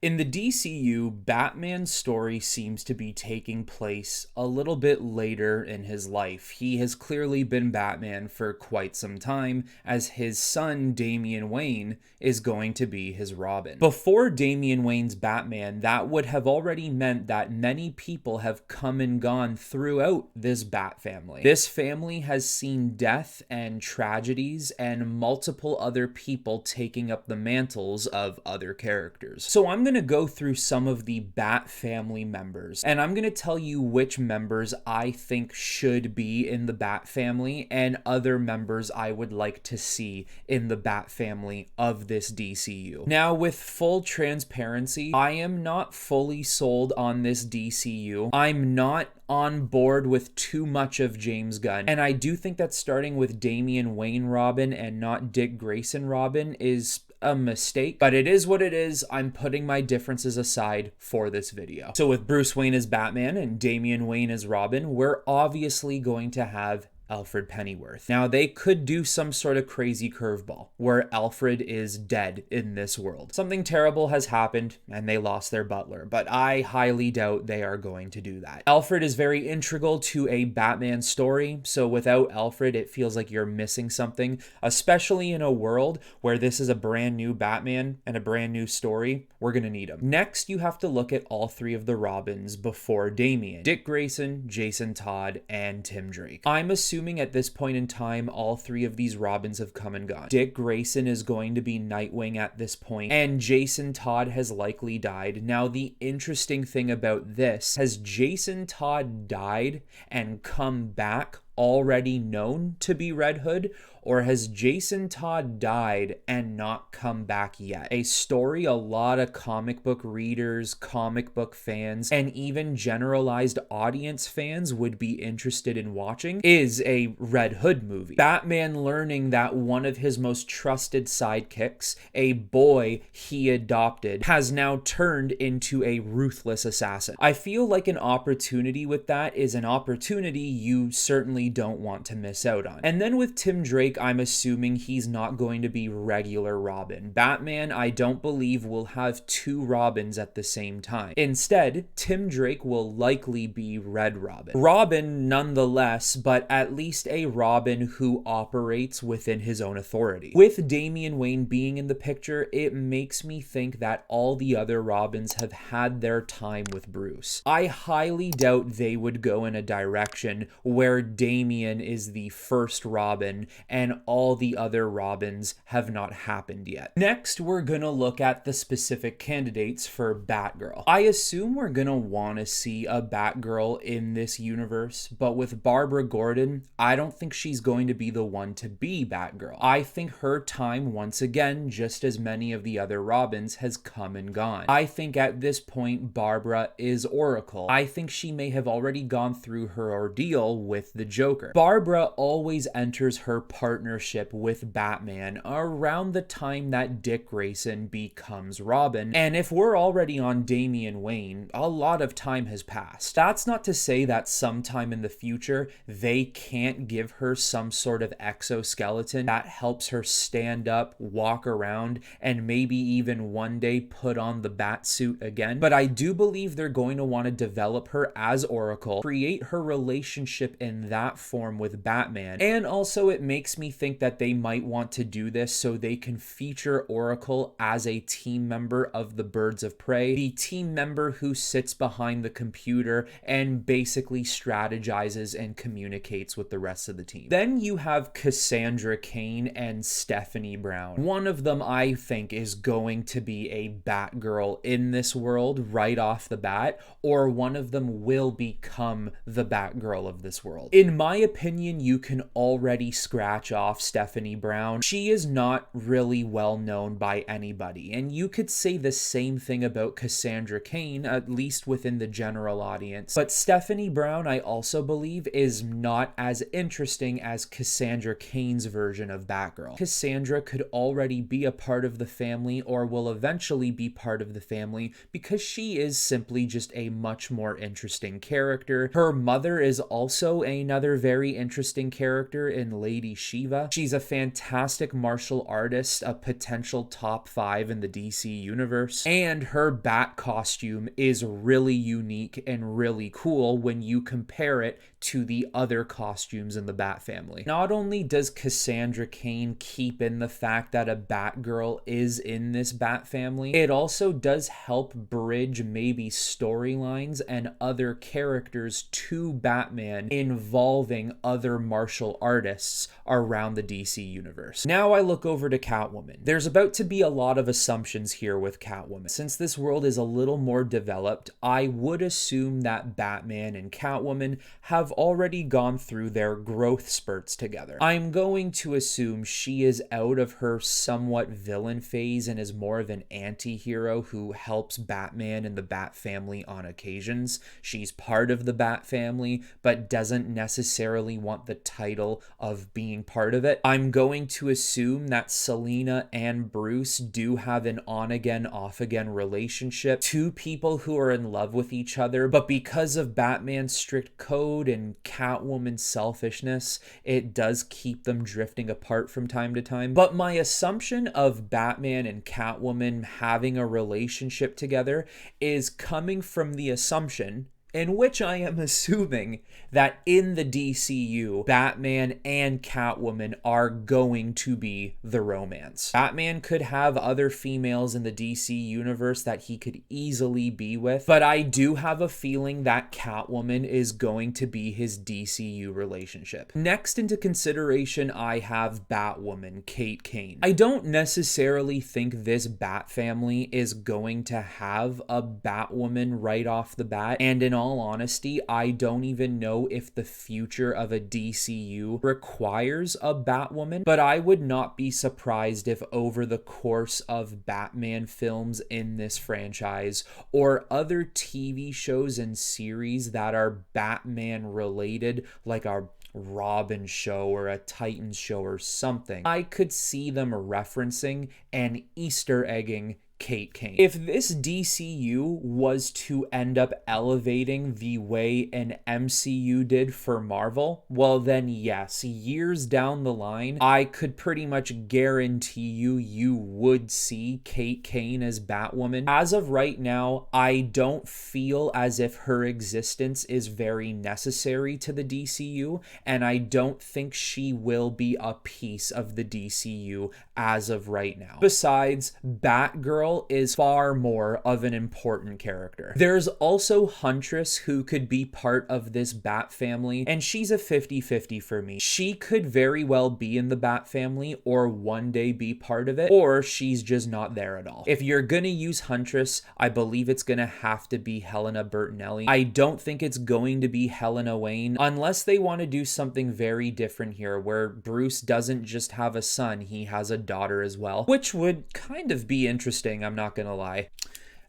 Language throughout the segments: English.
In the DCU, Batman's story seems to be taking place a little bit later in his life. He has clearly been Batman for quite some time, as his son, Damian Wayne, is going to be his Robin. Before Damian Wayne's Batman, that would have already meant that many people have come and gone throughout this Bat-Family. This family has seen death and tragedies and multiple other people taking up the mantles of other characters. So I'm going to go through some of the Bat-Family members, and I'm going to tell you which members I think should be in the Bat-Family and other members I would like to see in the Bat-Family of this DCU. Now, with full transparency, I am not fully sold on this DCU. I'm not on board with too much of James Gunn, and I do think that starting with Damian Wayne Robin and not Dick Grayson Robin is a mistake, but it is what it is. I'm putting my differences aside for this video. So with Bruce Wayne as Batman and Damian Wayne as Robin, we're obviously going to have Alfred Pennyworth. Now, they could do some sort of crazy curveball where Alfred is dead in this world. Something terrible has happened and they lost their butler, but I highly doubt they are going to do that. Alfred is very integral to a Batman story, so without Alfred, it feels like you're missing something, especially in a world where this is a brand new Batman and a brand new story. We're gonna need him. Next, you have to look at all three of the Robins before Damian: Dick Grayson, Jason Todd, and Tim Drake. I'm assuming at this point in time, all three of these Robins have come and gone. Dick Grayson is going to be Nightwing at this point, and Jason Todd has likely died. Now, the interesting thing about this, has Jason Todd died and come back already known to be Red Hood, or has Jason Todd died and not come back yet? A story a lot of comic book readers, comic book fans, and even generalized audience fans would be interested in watching is a Red Hood movie. Batman learning that one of his most trusted sidekicks, a boy he adopted, has now turned into a ruthless assassin. I feel like an opportunity with that is an opportunity you certainly don't want to miss out on. And then with Tim Drake, I'm assuming he's not going to be regular Robin. Batman, I don't believe, will have two Robins at the same time. Instead, Tim Drake will likely be Red Robin. Robin nonetheless, but at least a Robin who operates within his own authority. With Damian Wayne being in the picture, it makes me think that all the other Robins have had their time with Bruce. I highly doubt they would go in a direction where Damian is the first Robin and all the other Robins have not happened yet. Next, we're gonna look at the specific candidates for Batgirl. I assume we're gonna want to see a Batgirl in this universe, but with Barbara Gordon, I don't think she's going to be the one to be Batgirl. I think her time, once again, just as many of the other Robins, has come and gone. I think at this point, Barbara is Oracle. I think she may have already gone through her ordeal with the Joker. Barbara always enters her partnership with Batman around the time that Dick Grayson becomes Robin, and if we're already on Damian Wayne, a lot of time has passed. That's not to say that sometime in the future they can't give her some sort of exoskeleton that helps her stand up, walk around, and maybe even one day put on the bat suit again, but I do believe they're going to want to develop her as Oracle, create her relationship in that form with Batman, and also it makes me think that they might want to do this so they can feature Oracle as a team member of the Birds of Prey, the team member who sits behind the computer and basically strategizes and communicates with the rest of the team. Then you have Cassandra Cain and Stephanie Brown. One of them, I think, is going to be a Batgirl in this world right off the bat, or one of them will become the Batgirl of this world. In my opinion, you can already scratch off Stephanie Brown. She is not really well known by anybody, and you could say the same thing about Cassandra Cain, at least within the general audience. But Stephanie Brown, I also believe, is not as interesting as Cassandra Cain's version of Batgirl. Cassandra could already be a part of the family, or will eventually be part of the family, because she is simply just a much more interesting character. Her mother is also another another very interesting character in Lady Shiva. She's a fantastic martial artist, a potential top 5 in the DC universe, and her bat costume is really unique and really cool when you compare it to the other costumes in the Bat family. Not only does Cassandra Cain keep in the fact that a Batgirl is in this Bat family, it also does help bridge maybe storylines and other characters to Batman involving other martial artists around the DC universe. Now I look over to Catwoman. There's about to be a lot of assumptions here with Catwoman. Since this world is a little more developed, I would assume that Batman and Catwoman have already gone through their growth spurts together. I'm going to assume she is out of her somewhat villain phase and is more of an anti-hero who helps Batman and the Bat family on occasions. She's part of the Bat family, but doesn't necessarily want the title of being part of it. I'm going to assume that Selina and Bruce do have an on-again, off-again relationship. Two people who are in love with each other, but because of Batman's strict code and Catwoman's selfishness, it does keep them drifting apart from time to time. But my assumption of Batman and Catwoman having a relationship together is coming from the assumption in which I am assuming that in the DCU, Batman and Catwoman are going to be the romance. Batman could have other females in the DC universe that he could easily be with, but I do have a feeling that Catwoman is going to be his DCU relationship. Next into consideration, I have Batwoman, Kate Kane. I don't necessarily think this Bat family is going to have a Batwoman right off the bat, and in all honesty, I don't even know if the future of a DCU requires a Batwoman, but I would not be surprised if over the course of Batman films in this franchise or other TV shows and series that are Batman related, like a Robin show or a Titans show or something, I could see them referencing and Easter egging Kate Kane. If this DCU was to end up elevating the way an MCU did for Marvel, well then yes, years down the line, I could pretty much guarantee you would see Kate Kane as Batwoman. As of right now, I don't feel as if her existence is very necessary to the DCU, and I don't think she will be a piece of the DCU as of right now. Besides, Batgirl is far more of an important character. There's also Huntress, who could be part of this Bat family, and she's a 50-50 for me. She could very well be in the Bat family or one day be part of it, or she's just not there at all. If you're gonna use Huntress, I believe it's gonna have to be Helena Bertinelli. I don't think it's going to be Helena Wayne, unless they want to do something very different here, where Bruce doesn't just have a son, he has a daughter as well, which would kind of be interesting, I'm not gonna lie.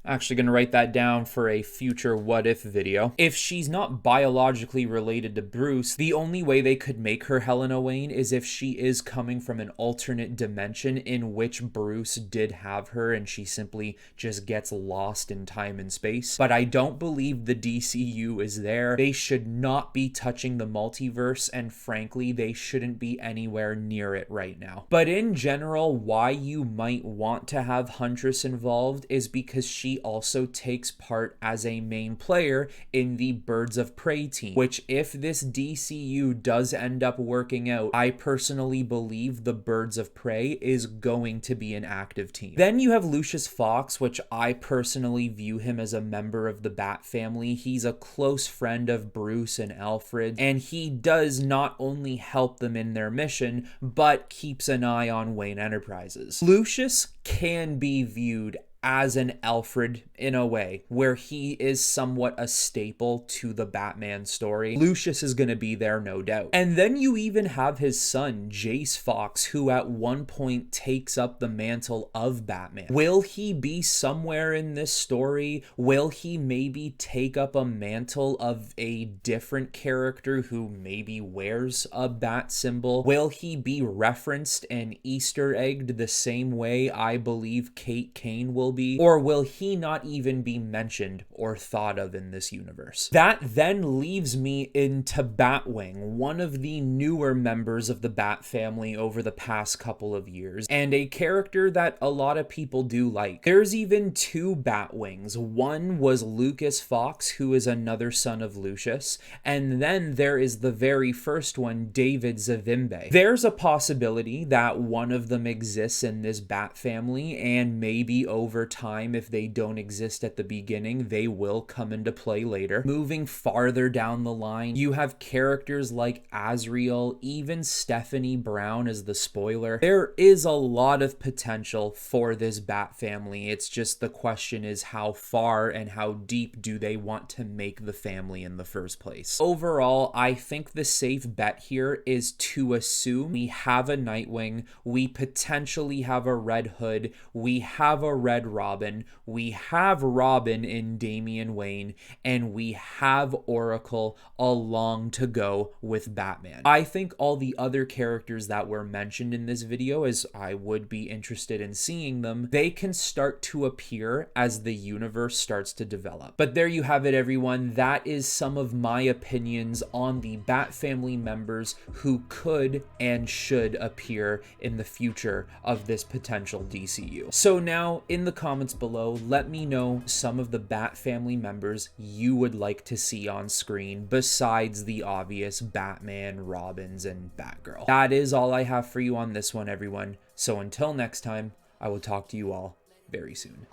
Actually gonna write that down for a future what if video. If she's not biologically related to Bruce, the only way they could make her Helena Wayne is if she is coming from an alternate dimension in which Bruce did have her and she simply just gets lost in time and space. But I don't believe the DCU is there. They should not be touching the multiverse, and frankly, they shouldn't be anywhere near it right now. But in general, why you might want to have Huntress involved is because she also takes part as a main player in the Birds of Prey team, which if this DCU does end up working out, I personally believe the Birds of Prey is going to be an active team. Then you have Lucious Fox, which I personally view him as a member of the Bat family. He's a close friend of Bruce and Alfred, and he does not only help them in their mission, but keeps an eye on Wayne Enterprises. Lucious can be viewed as an Alfred in a way, where he is somewhat a staple to the Batman story. Lucious is going to be there, no doubt. And then you even have his son, Jace Fox, who at one point takes up the mantle of Batman. Will he be somewhere in this story? Will he maybe take up a mantle of a different character who maybe wears a bat symbol? Will he be referenced and Easter egged the same way I believe Kate Kane will will be, or will he not even be mentioned or thought of in this universe? That then leaves me into Batwing, one of the newer members of the Bat family over the past couple of years, and a character that a lot of people do like. There's even two Batwings. One was Lucious Fox, who is another son of Lucius, and then there is the very first one, David Zavimbe. There's a possibility that one of them exists in this Bat family, and maybe over time, if they don't exist at the beginning, they will come into play later. Moving farther down the line, you have characters like Azrael, even Stephanie Brown as the spoiler. There is a lot of potential for this Bat family. It's just the question is how far and how deep do they want to make the family in the first place. Overall, I think the safe bet here is to assume we have a Nightwing, we potentially have a Red Hood, we have a Red Robin, we have Robin in Damian Wayne, and we have Oracle along to go with Batman. I think all the other characters that were mentioned in this video, as I would be interested in seeing them, they can start to appear as the universe starts to develop. But there you have it, everyone. That is some of my opinions on the Bat family members who could and should appear in the future of this potential DCU. So now in the comments below, let me know some of the Bat family members you would like to see on screen besides the obvious Batman, Robins, and Batgirl. That is all I have for you on this one, everyone. So until next time, I will talk to you all very soon.